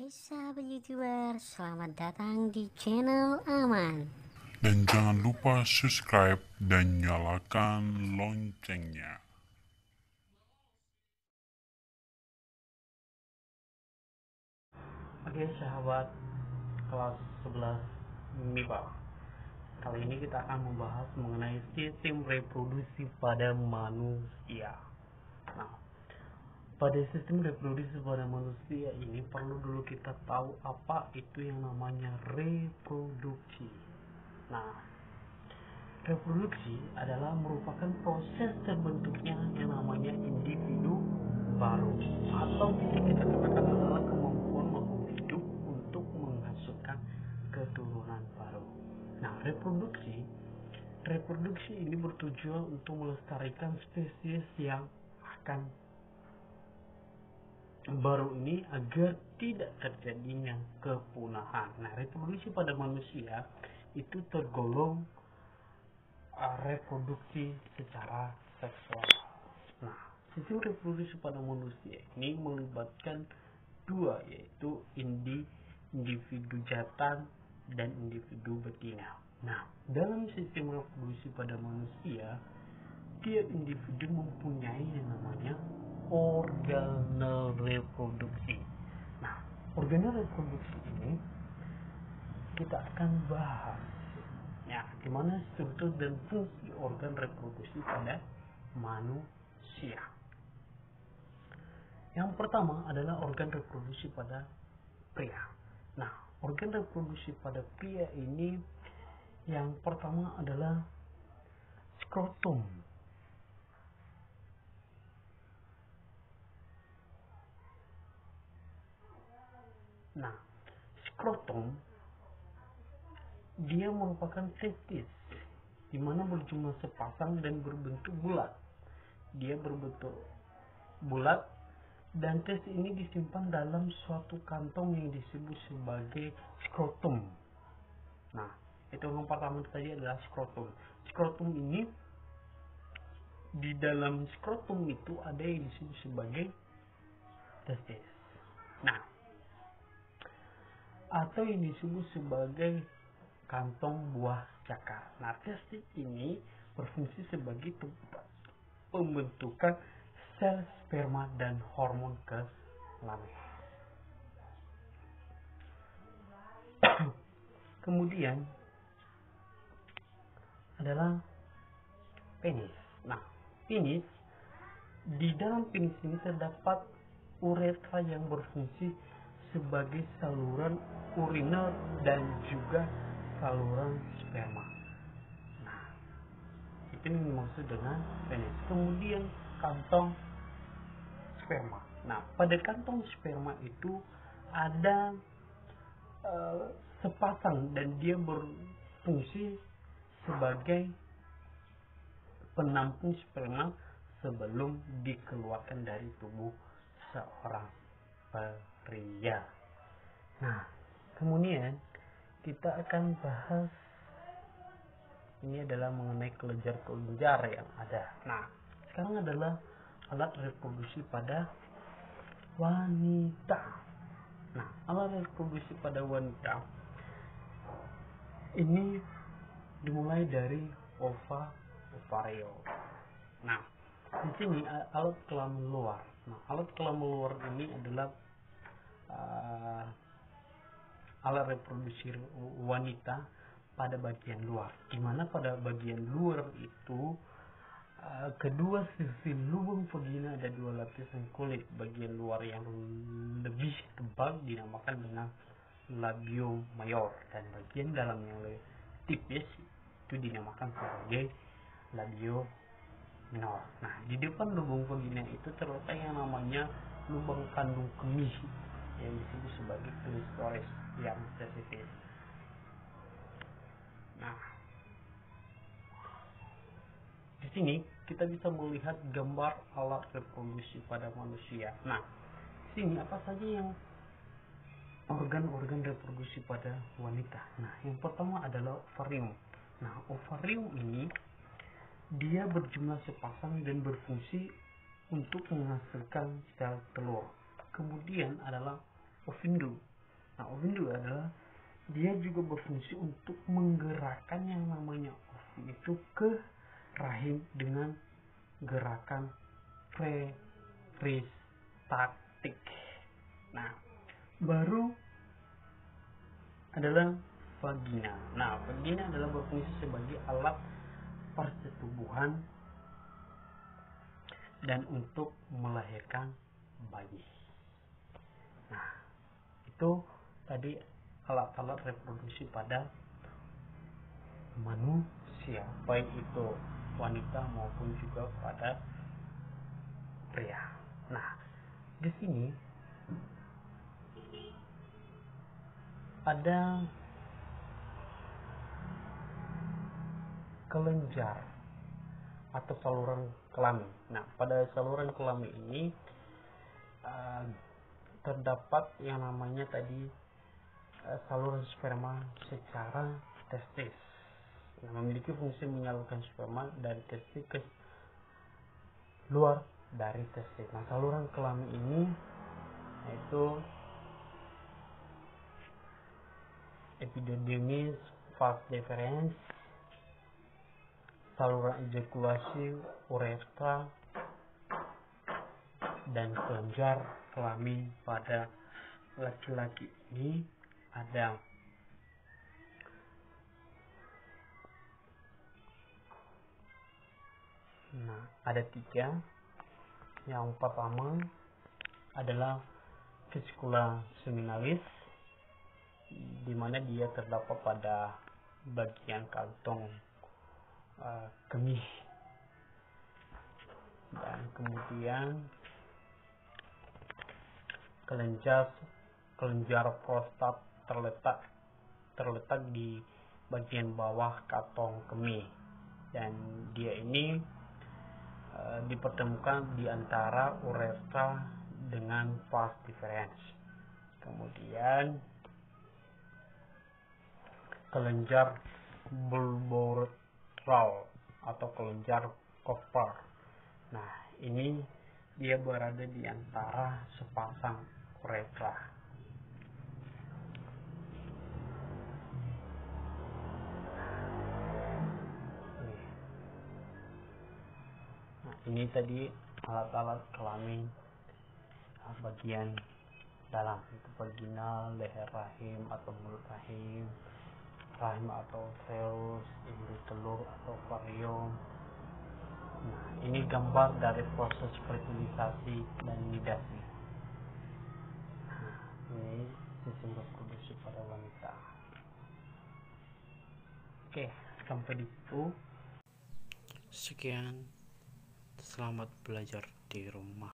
Hai sahabat YouTuber, selamat datang di channel Aman. Dan jangan lupa subscribe dan nyalakan loncengnya. Oke sahabat kelas 11 MIPA, kali ini kita akan membahas mengenai sistem reproduksi pada manusia. Nah, pada sistem reproduksi pada manusia ini perlu dulu kita tahu apa itu yang namanya reproduksi. Nah, reproduksi adalah merupakan proses terbentuknya yang namanya individu baru, atau bisa kita katakan adalah kemampuan makhluk hidup untuk menghasilkan keturunan baru. Nah, reproduksi ini bertujuan untuk melestarikan spesies yang akan baru ini agar tidak terjadinya kepunahan. Nah, reproduksi pada manusia itu tergolong reproduksi secara seksual. Nah, sistem reproduksi pada manusia ini melibatkan dua, yaitu individu jantan dan individu betina. Nah, dalam sistem reproduksi pada manusia, tiap individu mempunyai yang namanya organel reproduksi. Nah, organel reproduksi ini kita akan bahas ya, gimana struktur dan fungsi organ reproduksi pada manusia. Yang pertama adalah organ reproduksi pada pria. Nah, organ reproduksi pada pria ini yang pertama adalah skrotum. Nah, skrotum dia merupakan testis di mana berjumlah sepasang dan berbentuk bulat. Dia berbentuk bulat dan testis ini disimpan dalam suatu kantong yang disebut sebagai skrotum. Nah, itu yang pertama tadi adalah skrotum. Skrotum ini, di dalam skrotum itu ada yang disebut sebagai testis. Nah, atau yang disebut sebagai kantong buah cakar. Nah, testis ini berfungsi sebagai tempat pembentukan sel sperma dan hormon kelamin. Kemudian adalah penis. Nah, penis, di dalam penis ini terdapat uretra yang berfungsi sebagai saluran uriner dan juga saluran sperma. Nah, itu yang dimaksud dengan penis. Kemudian kantong sperma. Nah, pada kantong sperma itu ada sepasang dan dia berfungsi sebagai penampung sperma sebelum dikeluarkan dari tubuh seorang pria. Nah, kemudian kita akan bahas ini adalah mengenai kelenjar-kelenjar yang ada. Nah, sekarang adalah alat reproduksi pada wanita. Nah, alat reproduksi pada wanita ini dimulai dari ovarium. Nah, di sini alat kelamin luar. Nah, alat kelamin luar ini adalah alat reproduksi wanita pada bagian luar, di mana pada bagian luar itu kedua sisi lubang vagina ada dua lapisan kulit. Bagian luar yang lebih tebal dinamakan dengan labium mayor, dan bagian dalam yang lebih tipis itu dinamakan sebagai labium minor. Nah, di depan lubang vagina itu terletak yang namanya lubang kandung kemih yang disebut sebagai klitoris yang sensitif. Nah, di sini kita bisa melihat gambar alat reproduksi pada manusia. Nah, di sini apa saja yang organ-organ reproduksi pada wanita. Nah, yang pertama adalah ovarium. Nah, ovarium ini dia berjumlah sepasang dan berfungsi untuk menghasilkan sel telur. Kemudian adalah ovindum. Nah, ovum juga adalah dia juga berfungsi untuk menggerakkan yang namanya ovum itu ke rahim dengan gerakan peristaltik. Nah, baru adalah vagina. Nah, vagina adalah berfungsi sebagai alat persetubuhan dan untuk melahirkan bayi. Nah, itu tadi alat-alat reproduksi pada manusia, baik itu wanita maupun juga pada pria. Nah, di sini ada kelenjar atau saluran kelamin. Nah, pada saluran kelamin ini terdapat yang namanya tadi saluran sperma secara testis. Nah, memiliki fungsi menyalurkan sperma dari testis ke luar dari testis. Nah, saluran kelamin ini yaitu epididymis, vas deferens, saluran ejakulasi, uretra, dan kelenjar kelamin pada laki-laki ini ada ada 3. Yang pertama adalah vesicula seminalis, di mana dia terdapat pada bagian kantong kemih, dan kemudian kelenjar prostat terletak di bagian bawah kantong kemih, dan dia ini dipertemukan di antara uretra dengan vas deferens. Kemudian kelenjar bulboretral atau kelenjar Koppler. Nah, ini dia berada di antara sepasang uretra. Nah, ini tadi alat-alat kelamin bagian dalam, itu vaginal, leher rahim atau mulut rahim, rahim atau uterus, induk telur atau ovarium. Nah, ini gambar dari proses fertilisasi dan nidasi. Nah, ini sistem reproduksi pada wanita. Oke, sampai di situ. Sekian, selamat belajar di rumah.